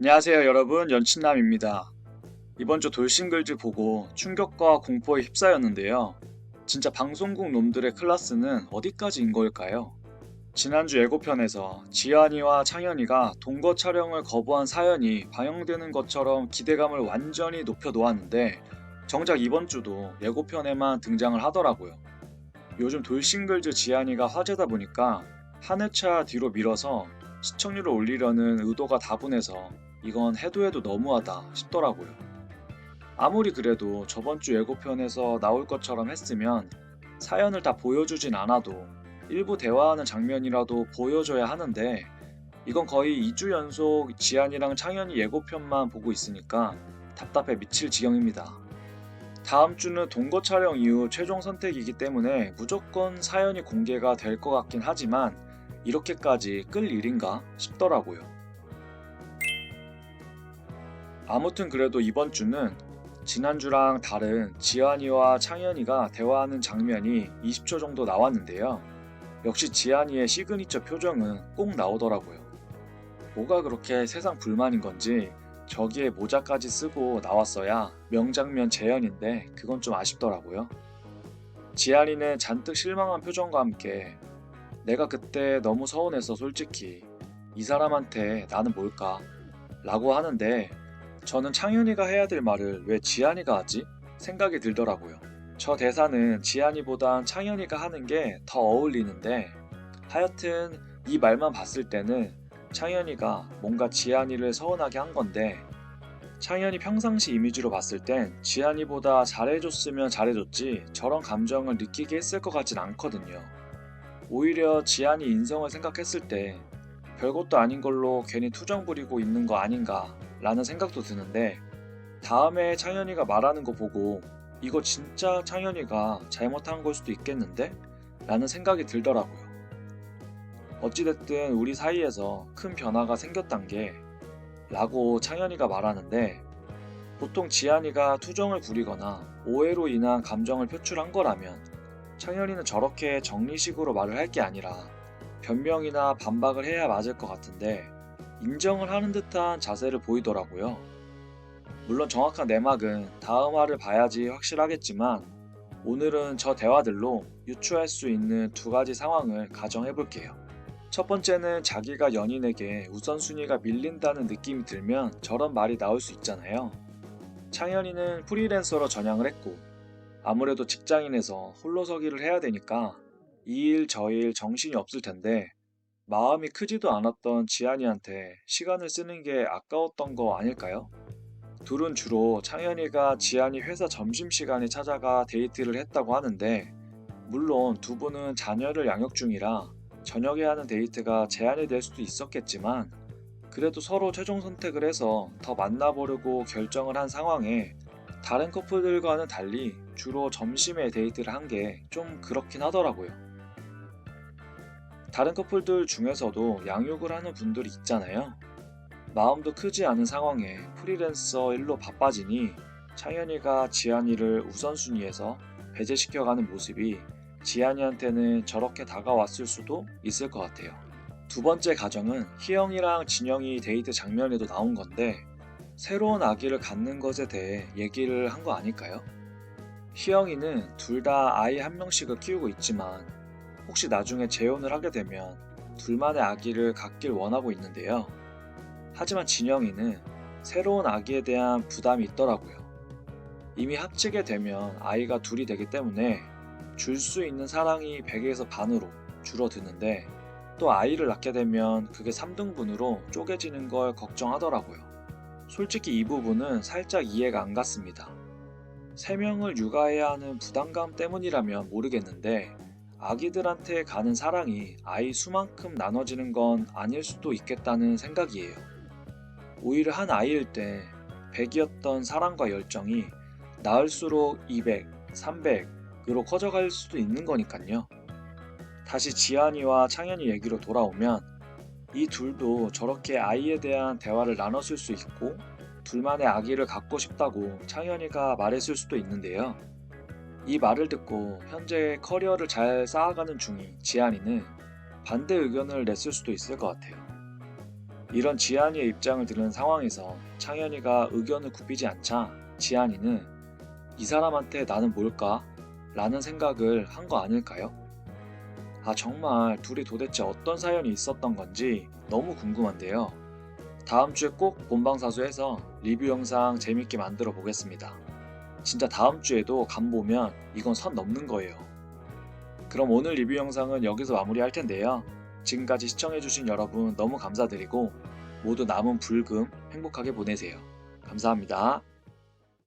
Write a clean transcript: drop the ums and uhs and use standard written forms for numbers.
안녕하세요 여러분, 연친남입니다. 이번 주 돌싱글즈 보고 충격과 공포에 휩싸였는데요. 진짜 방송국 놈들의 클라스는 어디까지인 걸까요? 지난주 예고편에서 지한이와 창현이가 동거 촬영을 거부한 사연이 반영되는 것처럼 기대감을 완전히 높여 놓았는데 정작 이번 주도 예고편에만 등장을 하더라고요. 요즘 돌싱글즈 지한이가 화제다 보니까 한 회차 뒤로 밀어서 시청률을 올리려는 의도가 다분해서 이건 해도 해도 너무하다 싶더라고요. 아무리 그래도 저번 주 예고편에서 나올 것처럼 했으면 사연을 다 보여주진 않아도 일부 대화하는 장면이라도 보여줘야 하는데 이건 거의 2주 연속 지한이랑 창현이 예고편만 보고 있으니까 답답해 미칠 지경입니다. 다음 주는 동거 촬영 이후 최종 선택이기 때문에 무조건 사연이 공개가 될 것 같긴 하지만 이렇게까지 끌 일인가 싶더라고요. 아무튼 그래도 이번 주는 지난주랑 다른 지한이와 창현이가 대화하는 장면이 20초 정도 나왔는데요. 역시 지한이의 시그니처 표정은 꼭 나오더라고요. 뭐가 그렇게 세상 불만인 건지 저기에 모자까지 쓰고 나왔어야 명장면 재현인데 그건 좀 아쉽더라고요. 지한이는 잔뜩 실망한 표정과 함께 내가 그때 너무 서운해서 솔직히 이 사람한테 나는 뭘까? 라고 하는데 저는 창현이가 해야 될 말을 왜 지한이가 하지? 생각이 들더라고요. 저 대사는 지한이보단 창현이가 하는 게 더 어울리는데 하여튼 이 말만 봤을 때는 창현이가 뭔가 지한이를 서운하게 한 건데 창현이 평상시 이미지로 봤을 땐 지한이보다 잘해줬으면 잘해줬지 저런 감정을 느끼게 했을 것 같진 않거든요. 오히려 지한이 인성을 생각했을 때 별것도 아닌 걸로 괜히 투정 부리고 있는 거 아닌가 라는 생각도 드는데 다음에 창현이가 말하는 거 보고 이거 진짜 창현이가 잘못한 걸 수도 있겠는데? 라는 생각이 들더라고요. 어찌됐든 우리 사이에서 큰 변화가 생겼단 게 라고 창현이가 말하는데 보통 지한이가 투정을 부리거나 오해로 인한 감정을 표출한 거라면 창현이는 저렇게 정리식으로 말을 할 게 아니라 변명이나 반박을 해야 맞을 것 같은데 인정을 하는 듯한 자세를 보이더라고요. 물론 정확한 내막은 다음 화를 봐야지 확실하겠지만 오늘은 저 대화들로 유추할 수 있는 두 가지 상황을 가정해 볼게요. 첫 번째는 자기가 연인에게 우선순위가 밀린다는 느낌이 들면 저런 말이 나올 수 있잖아요. 창현이는 프리랜서로 전향을 했고 아무래도 직장인에서 홀로서기를 해야 되니까 이 일 저 일 정신이 없을 텐데 마음이 크지도 않았던 지한이한테 시간을 쓰는 게 아까웠던 거 아닐까요? 둘은 주로 창현이가 지한이 회사 점심시간에 찾아가 데이트를 했다고 하는데 물론 두 분은 자녀를 양육 중이라 저녁에 하는 데이트가 제한이 될 수도 있었겠지만 그래도 서로 최종 선택을 해서 더 만나보려고 결정을 한 상황에 다른 커플들과는 달리 주로 점심에 데이트를 한 게 좀 그렇긴 하더라고요. 다른 커플들 중에서도 양육을 하는 분들이 있잖아요. 마음도 크지 않은 상황에 프리랜서 일로 바빠지니 창현이가 지한이를 우선순위에서 배제시켜가는 모습이 지한이한테는 저렇게 다가왔을 수도 있을 것 같아요. 두 번째 가정은 희영이랑 진영이 데이트 장면에도 나온 건데 새로운 아기를 갖는 것에 대해 얘기를 한 거 아닐까요? 희영이는 둘 다 아이 한 명씩을 키우고 있지만 혹시 나중에 재혼을 하게 되면 둘만의 아기를 갖길 원하고 있는데요. 하지만 진영이는 새로운 아기에 대한 부담이 있더라고요. 이미 합치게 되면 아이가 둘이 되기 때문에 줄 수 있는 사랑이 100에서 반으로 줄어드는데 또 아이를 낳게 되면 그게 3등분으로 쪼개지는 걸 걱정하더라고요. 솔직히 이 부분은 살짝 이해가 안 갔습니다. 3명을 육아해야 하는 부담감 때문이라면 모르겠는데 아기들한테 가는 사랑이 아이 수만큼 나눠지는 건 아닐 수도 있겠다는 생각이에요. 오히려 한 아이일 때 100이었던 사랑과 열정이 낳을수록 200, 300으로 커져갈 수도 있는 거니까요. 다시 지한이와 창현이 얘기로 돌아오면 이 둘도 저렇게 아이에 대한 대화를 나눴을 수 있고 둘만의 아기를 갖고 싶다고 창현이가 말했을 수도 있는데요. 이 말을 듣고 현재 커리어를 잘 쌓아가는 중인 지한이는 반대 의견을 냈을 수도 있을 것 같아요. 이런 지한이의 입장을 들은 상황에서 창현이가 의견을 굽히지 않자 지한이는 이 사람한테 나는 뭘까? 라는 생각을 한 거 아닐까요? 아, 정말 둘이 도대체 어떤 사연이 있었던 건지 너무 궁금한데요. 다음 주에 꼭 본방사수해서 리뷰 영상 재밌게 만들어 보겠습니다. 진짜 다음 주에도 간 보면 이건 선 넘는 거예요. 그럼 오늘 리뷰 영상은 여기서 마무리할 텐데요. 지금까지 시청해주신 여러분 너무 감사드리고 모두 남은 불금 행복하게 보내세요. 감사합니다.